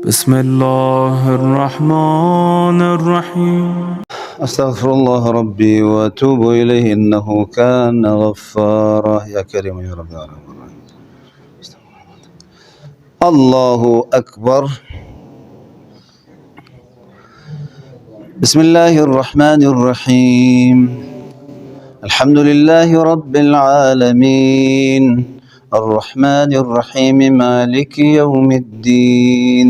بسم الله الرحمن الرحيم. أستغفر الله ربي وأتوب إليه إنه كان غفارا يا كريم يا رب العالمين. الله أكبر. بسم الله الرحمن الرحيم. الحمد لله رب العالمين الرحمن الرحيم مالك يوم الدين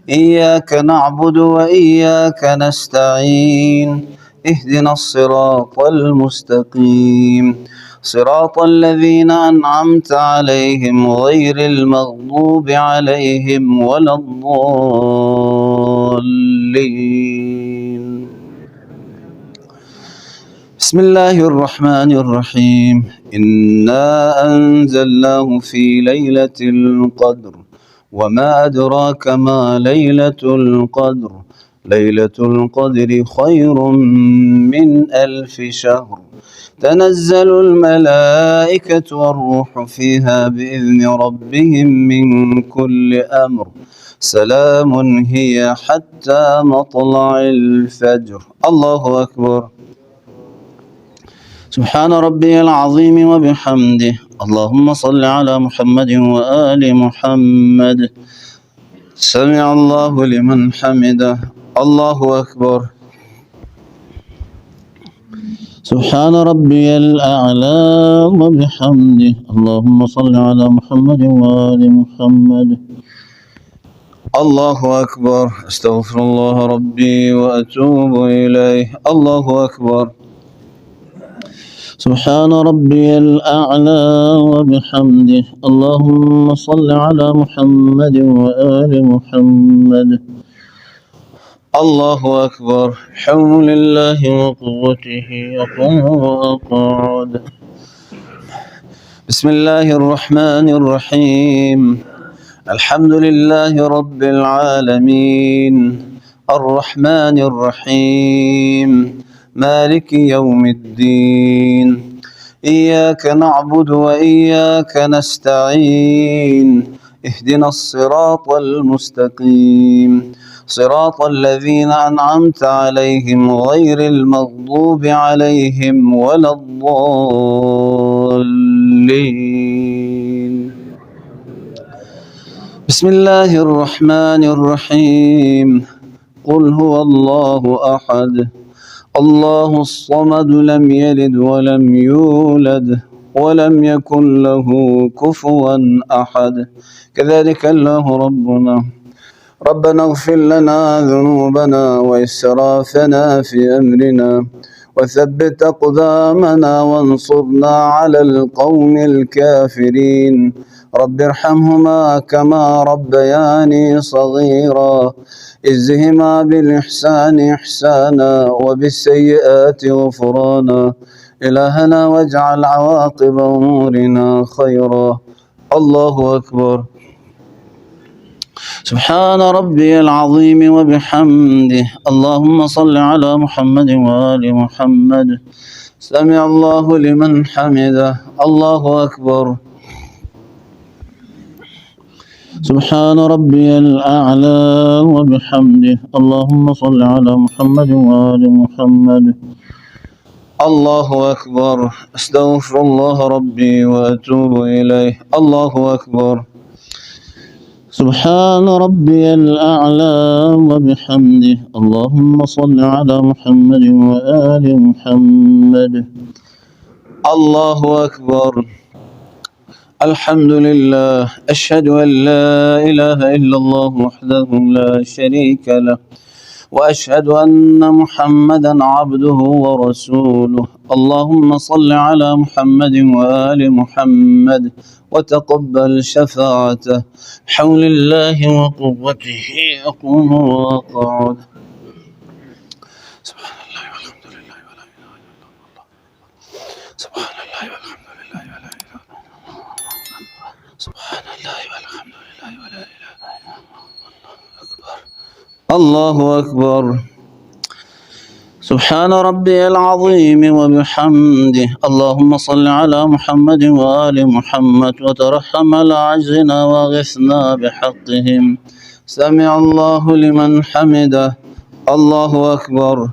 إياك نعبد وإياك نستعين اهدنا الصراط المستقيم صراط الذين أنعمت عليهم غير المغضوب عليهم ولا الضالين. بسم الله الرحمن الرحيم. إنا أنزلناه في ليلة القدر وما أدراك ما ليلة القدر ليلة القدر خير من 1000 شهر تنزل الملائكة والروح فيها بإذن ربهم من كل أمر سلام هي حتى مطلع الفجر. الله أكبر. سبحان ربي العظيم وبحمده. اللهم صل على محمد وآل محمد. سمع الله لمن حمده. الله أكبر. سبحان ربي الأعلى وبحمده. اللهم صل على محمد وآل محمد. الله أكبر. أستغفر الله ربي وأتوب إليه. الله أكبر. سبحان ربي الأعلى وبحمده. اللهم صل على محمد وآل محمد. الله أكبر. حول الله وقوته يقوم وأقعد. بسم الله الرحمن الرحيم. الحمد لله رب العالمين الرحمن الرحيم مالك يوم الدين إياك نعبد وإياك نستعين اهدنا الصراط المستقيم صراط الذين أنعمت عليهم غير المغضوب عليهم ولا الضالين. بسم الله الرحمن الرحيم. قل هو الله أحد الله الصمد لم يلد ولم يولد ولم يكن له كفوا أحد. كذلك الله ربنا اغفر لنا ذنوبنا وإسرافنا في أمرنا وثبت أقدامنا وانصرنا على القوم الكافرين. رب ارحمهما كما ربياني صغيرا اجزهما بالإحسان إحسانا وبالسيئات غفرانا. إلهنا واجعل عواقب أمورنا خيرا. الله أكبر. سبحان ربي العظيم وبحمده. اللهم صل على محمد وآل محمد. سمع الله لمن حمده. الله أكبر. سبحان ربي الأعلى وبحمده. اللهم صل على محمد وآل محمد. الله أكبر. أستغفر الله ربي وأتوب إليه. الله أكبر. سبحان ربي الأعلى وبحمده. اللهم صل على محمد وآل محمد. الله أكبر. الحمد لله. أشهد أن لا إله إلا الله وحده لا شريك له وأشهد أن محمدا عبده ورسوله. اللهم صل على محمد وآل محمد وتقبل شفاعته. حول الله وقوته أقوم وأقعد. سبحان الله والحمد لله ولا إله إلا الله. سبحان الله والحمد لله ولا إله إلا الله. سبحان الله والحمد لله ولا إله إلا الله. الله أكبر. سبحان ربي العظيم وبحمده. اللهم صل على محمد وآل محمد وترحم على عجزنا واغثنا بحقهم. سمع الله لمن حمده. الله أكبر.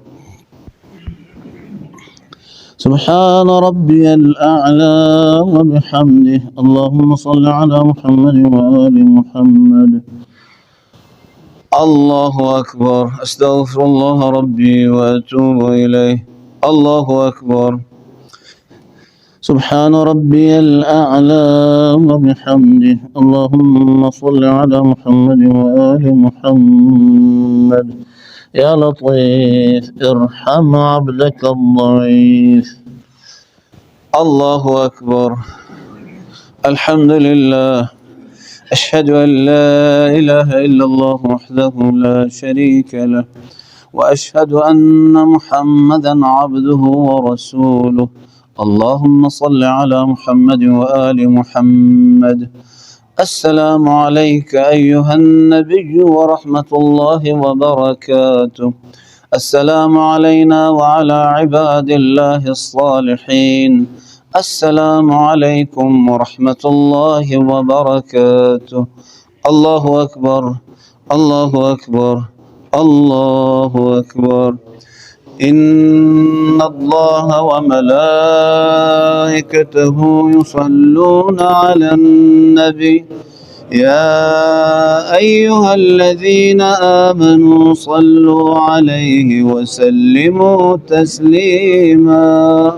سبحان ربي الأعلى وبحمده. اللهم صل على محمد وآل محمد. الله أكبر. أستغفر الله ربي وأتوب إليه. الله أكبر. سبحان ربي الأعلى وبحمده. اللهم صل على محمد وآل محمد. يا لطيف ارحم عبدك الضعيف. الله أكبر. الحمد لله. أشهد أن لا إله إلا الله وحده لا شريك له، وأشهد أن محمدا عبده ورسوله. اللهم صل على محمد وآل محمد. السلام عليك أيها النبي ورحمة الله وبركاته. السلام علينا وعلى عباد الله الصالحين. السلام عليكم ورحمة الله وبركاته. الله أكبر. الله أكبر. الله أكبر. إن الله وملائكته يصلون على النبي يا أيها الذين آمنوا صلوا عليه وسلموا تسليما.